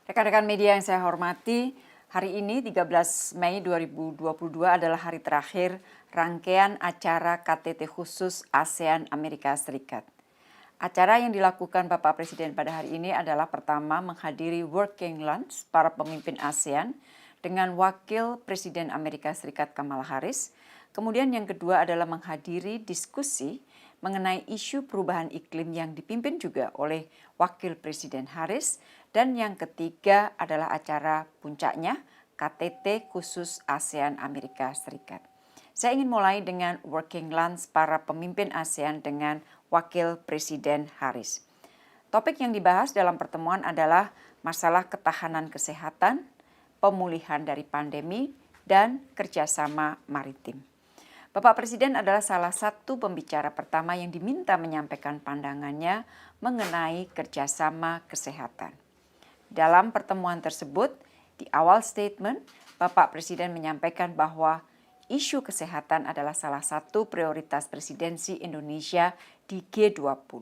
Rekan-rekan media yang saya hormati, hari ini 13 Mei 2022 adalah hari terakhir rangkaian acara KTT khusus ASEAN Amerika Serikat. Acara yang dilakukan Bapak Presiden pada hari ini adalah pertama menghadiri working lunch para pemimpin ASEAN dengan Wakil Presiden Amerika Serikat Kamala Harris. Kemudian yang kedua adalah menghadiri diskusi mengenai isu perubahan iklim yang dipimpin juga oleh Wakil Presiden Harris. Dan yang ketiga adalah acara puncaknya KTT khusus ASEAN Amerika Serikat. Saya ingin mulai dengan working lunch para pemimpin ASEAN dengan Wakil Presiden Harris. Topik yang dibahas dalam pertemuan adalah masalah ketahanan kesehatan, pemulihan dari pandemi, dan kerjasama maritim. Bapak Presiden adalah salah satu pembicara pertama yang diminta menyampaikan pandangannya mengenai kerjasama kesehatan. Dalam pertemuan tersebut, di awal statement, Bapak Presiden menyampaikan bahwa isu kesehatan adalah salah satu prioritas presidensi Indonesia di G20.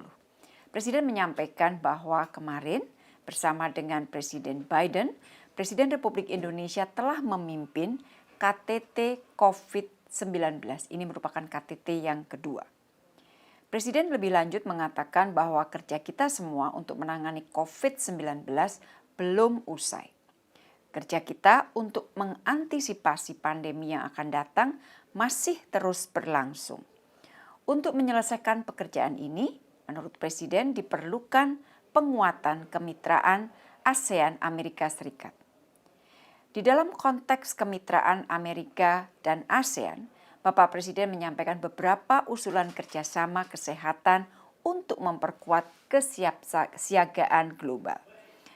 Presiden menyampaikan bahwa kemarin bersama dengan Presiden Biden, Presiden Republik Indonesia telah memimpin KTT COVID-19. Ini merupakan KTT yang kedua. Presiden lebih lanjut mengatakan bahwa kerja kita semua untuk menangani COVID-19 belum usai. Kerja kita untuk mengantisipasi pandemi yang akan datang masih terus berlangsung. Untuk menyelesaikan pekerjaan ini, menurut Presiden diperlukan penguatan kemitraan ASEAN Amerika Serikat. Di dalam konteks kemitraan Amerika dan ASEAN, Bapak Presiden menyampaikan beberapa usulan kerjasama kesehatan untuk memperkuat kesiapsiagaan global.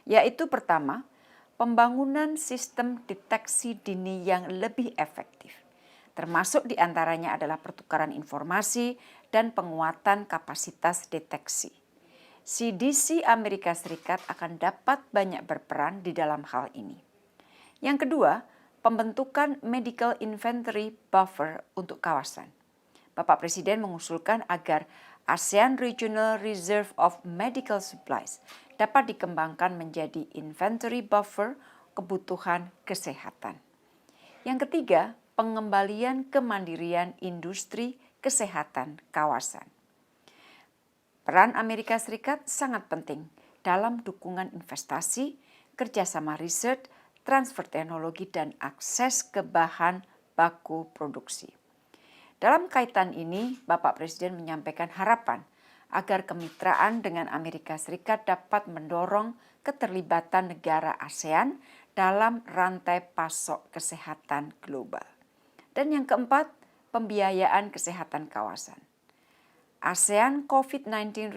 Yaitu pertama, pembangunan sistem deteksi dini yang lebih efektif. Termasuk diantaranya adalah pertukaran informasi dan penguatan kapasitas deteksi. CDC Amerika Serikat akan dapat banyak berperan di dalam hal ini. Yang kedua, pembentukan medical inventory buffer untuk kawasan. Bapak Presiden mengusulkan agar ASEAN Regional Reserve of Medical Supplies dapat dikembangkan menjadi inventory buffer kebutuhan kesehatan. Yang ketiga, pengembalian kemandirian industri kesehatan kawasan. Peran Amerika Serikat sangat penting dalam dukungan investasi, kerjasama riset, transfer teknologi, dan akses ke bahan baku produksi. Dalam kaitan ini, Bapak Presiden menyampaikan harapan agar kemitraan dengan Amerika Serikat dapat mendorong keterlibatan negara ASEAN dalam rantai pasok kesehatan global. Dan yang keempat, pembiayaan kesehatan kawasan. ASEAN COVID-19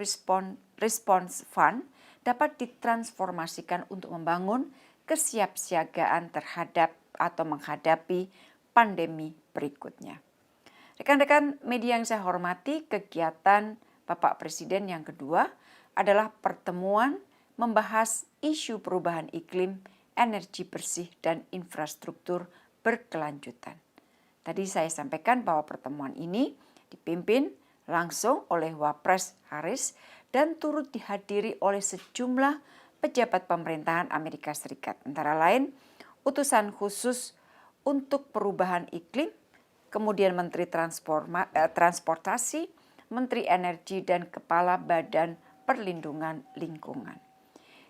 Response Fund dapat ditransformasikan untuk membangun kesiapsiagaan terhadap atau menghadapi pandemi berikutnya. Rekan-rekan media yang saya hormati, kegiatan Bapak Presiden yang kedua adalah pertemuan membahas isu perubahan iklim, energi bersih, dan infrastruktur berkelanjutan. Tadi saya sampaikan bahwa pertemuan ini dipimpin langsung oleh Wapres Harris dan turut dihadiri oleh sejumlah pejabat pemerintahan Amerika Serikat, antara lain utusan khusus untuk perubahan iklim, kemudian Menteri Transportasi, Menteri Energi, dan Kepala Badan Perlindungan Lingkungan.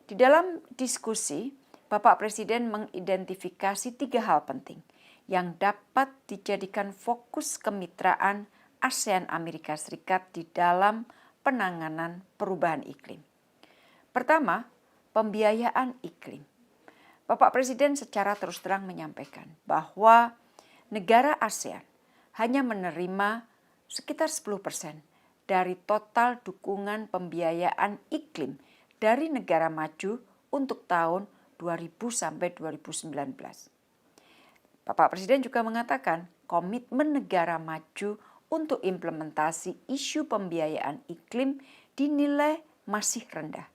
Di dalam diskusi, Bapak Presiden mengidentifikasi 3 hal penting yang dapat dijadikan fokus kemitraan ASEAN Amerika Serikat di dalam penanganan perubahan iklim. Pertama, pembiayaan iklim. Bapak Presiden secara terus terang menyampaikan bahwa negara ASEAN hanya menerima sekitar 10% dari total dukungan pembiayaan iklim dari negara maju untuk tahun 2000 sampai 2019. Bapak Presiden juga mengatakan komitmen negara maju untuk implementasi isu pembiayaan iklim dinilai masih rendah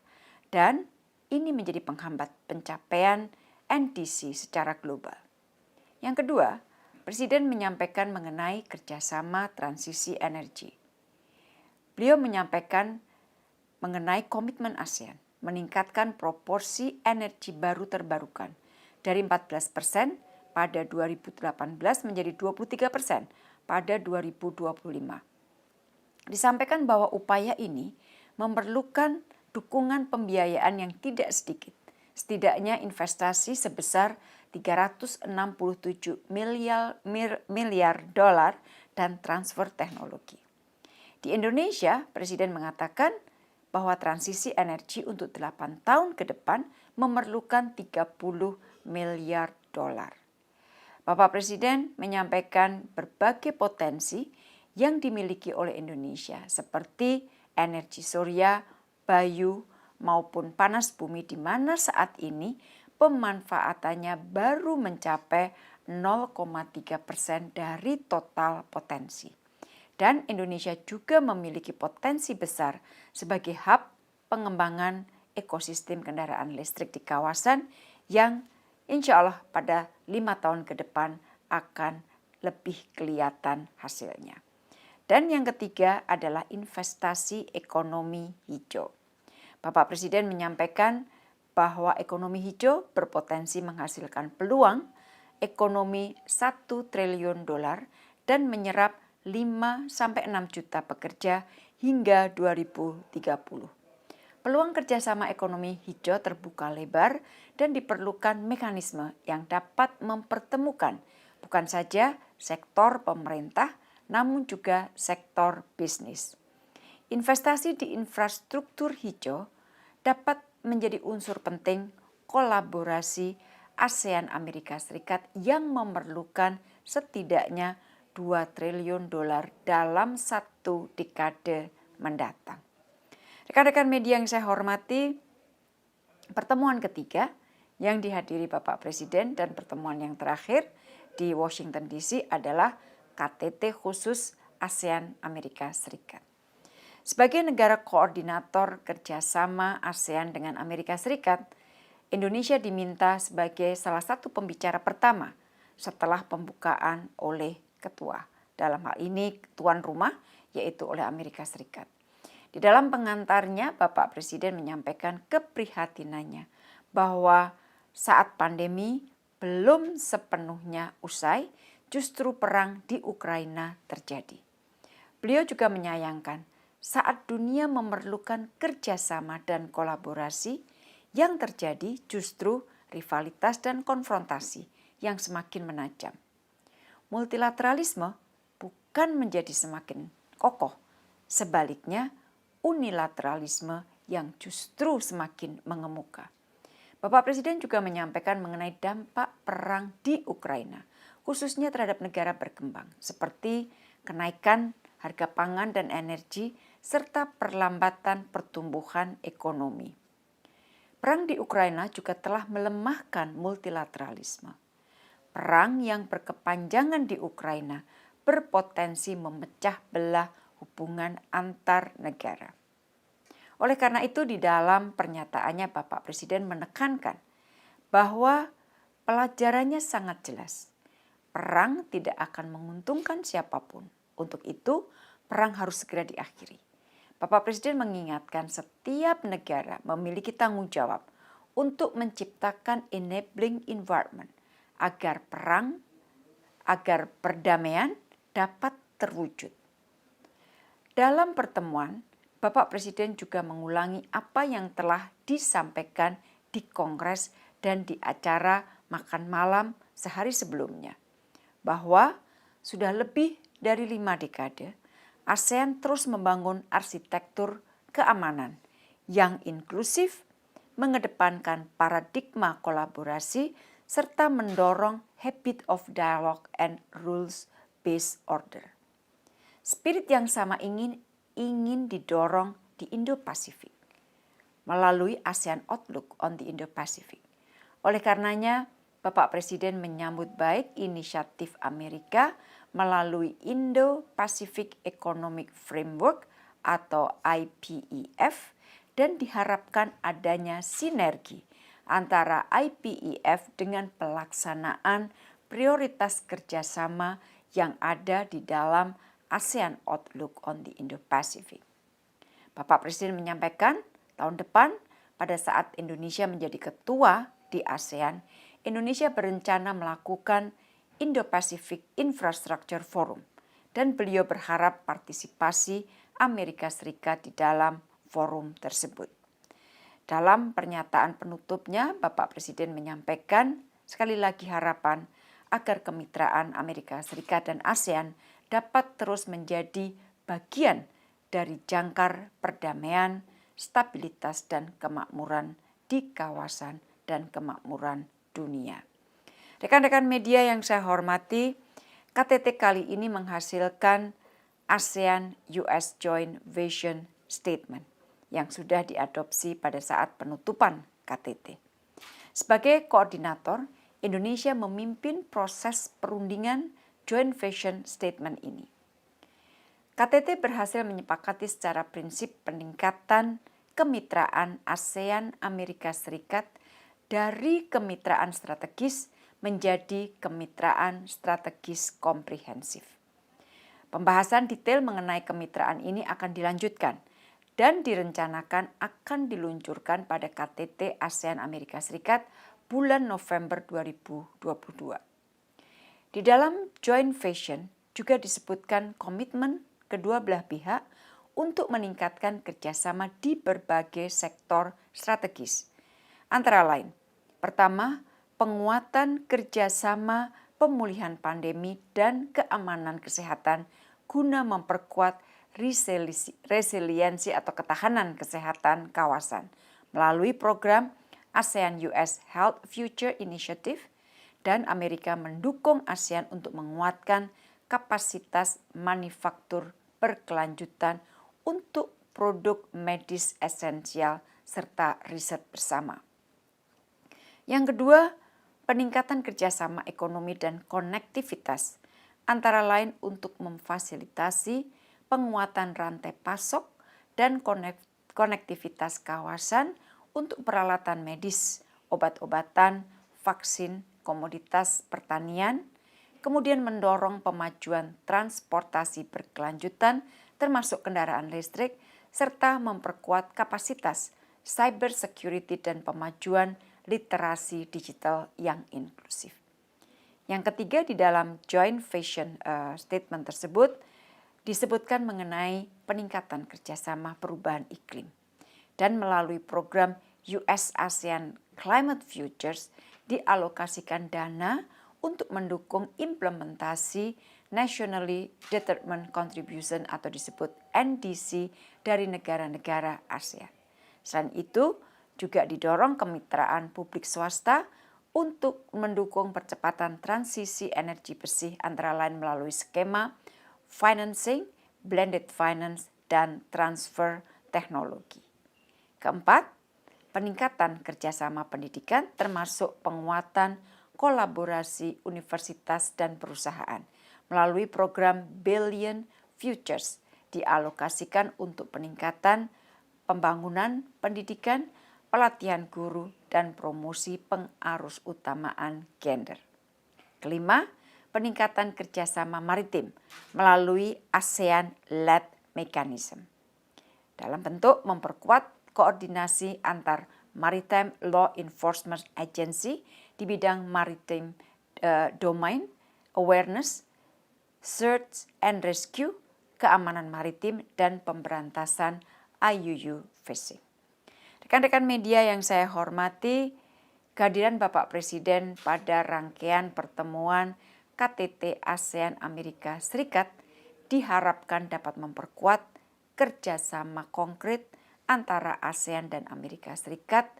dan ini menjadi penghambat pencapaian NDC secara global. Yang kedua, Presiden menyampaikan mengenai kerjasama transisi energi. Beliau menyampaikan mengenai komitmen ASEAN meningkatkan proporsi energi baru terbarukan dari 14% pada 2018 menjadi 23% pada 2025. Disampaikan bahwa upaya ini memerlukan dukungan pembiayaan yang tidak sedikit, setidaknya investasi sebesar 367 miliar dolar dan transfer teknologi. Di Indonesia, Presiden mengatakan bahwa transisi energi untuk 8 tahun ke depan memerlukan 30 miliar dolar. Bapak Presiden menyampaikan berbagai potensi yang dimiliki oleh Indonesia seperti energi surya, bayu, maupun panas bumi di mana saat ini pemanfaatannya baru mencapai 0,3% dari total potensi. Dan Indonesia juga memiliki potensi besar sebagai hub pengembangan ekosistem kendaraan listrik di kawasan yang insya Allah pada 5 tahun ke depan akan lebih kelihatan hasilnya. Dan yang ketiga adalah investasi ekonomi hijau. Bapak Presiden menyampaikan bahwa ekonomi hijau berpotensi menghasilkan peluang ekonomi 1 triliun dolar dan menyerap 5-6 juta pekerja hingga 2030. Peluang kerjasama ekonomi hijau terbuka lebar dan diperlukan mekanisme yang dapat mempertemukan bukan saja sektor pemerintah, namun juga sektor bisnis. Investasi di infrastruktur hijau dapat menjadi unsur penting kolaborasi ASEAN Amerika Serikat yang memerlukan setidaknya 2 triliun dolar dalam 1 dekade mendatang. Rekan-rekan media yang saya hormati, pertemuan ketiga yang dihadiri Bapak Presiden dan pertemuan yang terakhir di Washington DC adalah KTT khusus ASEAN Amerika Serikat. Sebagai negara koordinator kerjasama ASEAN dengan Amerika Serikat, Indonesia diminta sebagai salah satu pembicara pertama setelah pembukaan oleh ketua. Dalam hal ini tuan rumah yaitu oleh Amerika Serikat. Di dalam pengantarnya Bapak Presiden menyampaikan keprihatinannya bahwa saat pandemi belum sepenuhnya usai, justru perang di Ukraina terjadi. Beliau juga menyayangkan saat dunia memerlukan kerjasama dan kolaborasi, yang terjadi justru rivalitas dan konfrontasi yang semakin menajam. Multilateralisme bukan menjadi semakin kokoh, sebaliknya unilateralisme yang justru semakin mengemuka. Bapak Presiden juga menyampaikan mengenai dampak perang di Ukraina, khususnya terhadap negara berkembang, seperti kenaikan harga pangan dan energi, serta perlambatan pertumbuhan ekonomi. Perang di Ukraina juga telah melemahkan multilateralisme. Perang yang berkepanjangan di Ukraina berpotensi memecah belah hubungan antar negara. Oleh karena itu di dalam pernyataannya Bapak Presiden menekankan bahwa pelajarannya sangat jelas. Perang tidak akan menguntungkan siapapun. Untuk itu perang harus segera diakhiri. Bapak Presiden mengingatkan setiap negara memiliki tanggung jawab untuk menciptakan enabling environment agar perdamaian dapat terwujud. Dalam pertemuan, Bapak Presiden juga mengulangi apa yang telah disampaikan di Kongres dan di acara makan malam sehari sebelumnya, bahwa sudah lebih dari 5 dekade, ASEAN terus membangun arsitektur keamanan yang inklusif, mengedepankan paradigma kolaborasi, serta mendorong habit of dialogue and rules-based order. Spirit yang sama ingin didorong di Indo-Pasifik melalui ASEAN Outlook on the Indo-Pacific. Oleh karenanya, Bapak Presiden menyambut baik inisiatif Amerika melalui Indo-Pacific Economic Framework atau IPEF dan diharapkan adanya sinergi antara IPEF dengan pelaksanaan prioritas kerjasama yang ada di dalam ASEAN Outlook on the Indo-Pacific. Bapak Presiden menyampaikan tahun depan pada saat Indonesia menjadi ketua di ASEAN, Indonesia berencana melakukan Indo-Pacific Infrastructure Forum dan beliau berharap partisipasi Amerika Serikat di dalam forum tersebut. Dalam pernyataan penutupnya, Bapak Presiden menyampaikan sekali lagi harapan agar kemitraan Amerika Serikat dan ASEAN dapat terus menjadi bagian dari jangkar perdamaian, stabilitas, dan kemakmuran di kawasan dan kemakmuran dunia. Rekan-rekan media yang saya hormati, KTT kali ini menghasilkan ASEAN-US Joint Vision Statement yang sudah diadopsi pada saat penutupan KTT. Sebagai koordinator, Indonesia memimpin proses perundingan Joint Vision Statement ini. KTT berhasil menyepakati secara prinsip peningkatan kemitraan ASEAN-Amerika Serikat dari kemitraan strategis menjadi kemitraan strategis komprehensif. Pembahasan detail mengenai kemitraan ini akan dilanjutkan dan direncanakan akan diluncurkan pada KTT ASEAN-Amerika Serikat bulan November 2022. Di dalam Joint Vision juga disebutkan komitmen kedua belah pihak untuk meningkatkan kerjasama di berbagai sektor strategis. Antara lain, pertama, penguatan kerjasama pemulihan pandemi dan keamanan kesehatan guna memperkuat resiliensi atau ketahanan kesehatan kawasan melalui program ASEAN-US Health Future Initiative, dan Amerika mendukung ASEAN untuk menguatkan kapasitas manufaktur berkelanjutan untuk produk medis esensial serta riset bersama. Yang kedua, peningkatan kerjasama ekonomi dan konektivitas, antara lain untuk memfasilitasi penguatan rantai pasok dan konektivitas kawasan untuk peralatan medis, obat-obatan, vaksin, komoditas pertanian, kemudian mendorong pemajuan transportasi berkelanjutan termasuk kendaraan listrik, serta memperkuat kapasitas cyber security dan pemajuan literasi digital yang inklusif. Yang ketiga, di dalam Joint Vision Statement tersebut disebutkan mengenai peningkatan kerjasama perubahan iklim dan melalui program US ASEAN Climate Futures dialokasikan dana untuk mendukung implementasi Nationally Determined Contribution atau disebut NDC dari negara-negara ASEAN. Selain itu, juga didorong kemitraan publik swasta untuk mendukung percepatan transisi energi bersih antara lain melalui skema financing, blended finance, dan transfer teknologi. Keempat, peningkatan kerjasama pendidikan termasuk penguatan kolaborasi universitas dan perusahaan melalui program Billion Futures dialokasikan untuk peningkatan pembangunan pendidikan, pelatihan guru, dan promosi pengarus utamaan gender. Kelima, peningkatan kerjasama maritim melalui ASEAN-led mechanism dalam bentuk memperkuat koordinasi antar Maritime Law Enforcement Agency di bidang maritime domain, awareness, search and rescue, keamanan maritim, dan pemberantasan IUU fishing. Rekan-rekan media yang saya hormati, kehadiran Bapak Presiden pada rangkaian pertemuan KTT ASEAN Amerika Serikat diharapkan dapat memperkuat kerjasama konkret antara ASEAN dan Amerika Serikat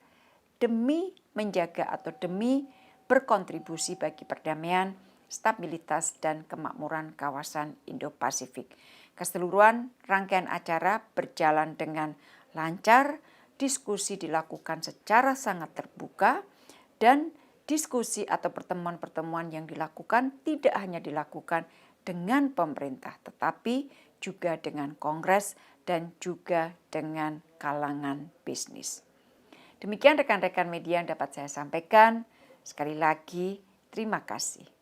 demi menjaga atau demi berkontribusi bagi perdamaian, stabilitas, dan kemakmuran kawasan Indo-Pasifik. Keseluruhan rangkaian acara berjalan dengan lancar, diskusi dilakukan secara sangat terbuka, dan diskusi atau pertemuan-pertemuan yang dilakukan tidak hanya dilakukan dengan pemerintah, tetapi juga dengan Kongres dan juga dengan kalangan bisnis. Demikian rekan-rekan media yang dapat saya sampaikan. Sekali lagi, terima kasih.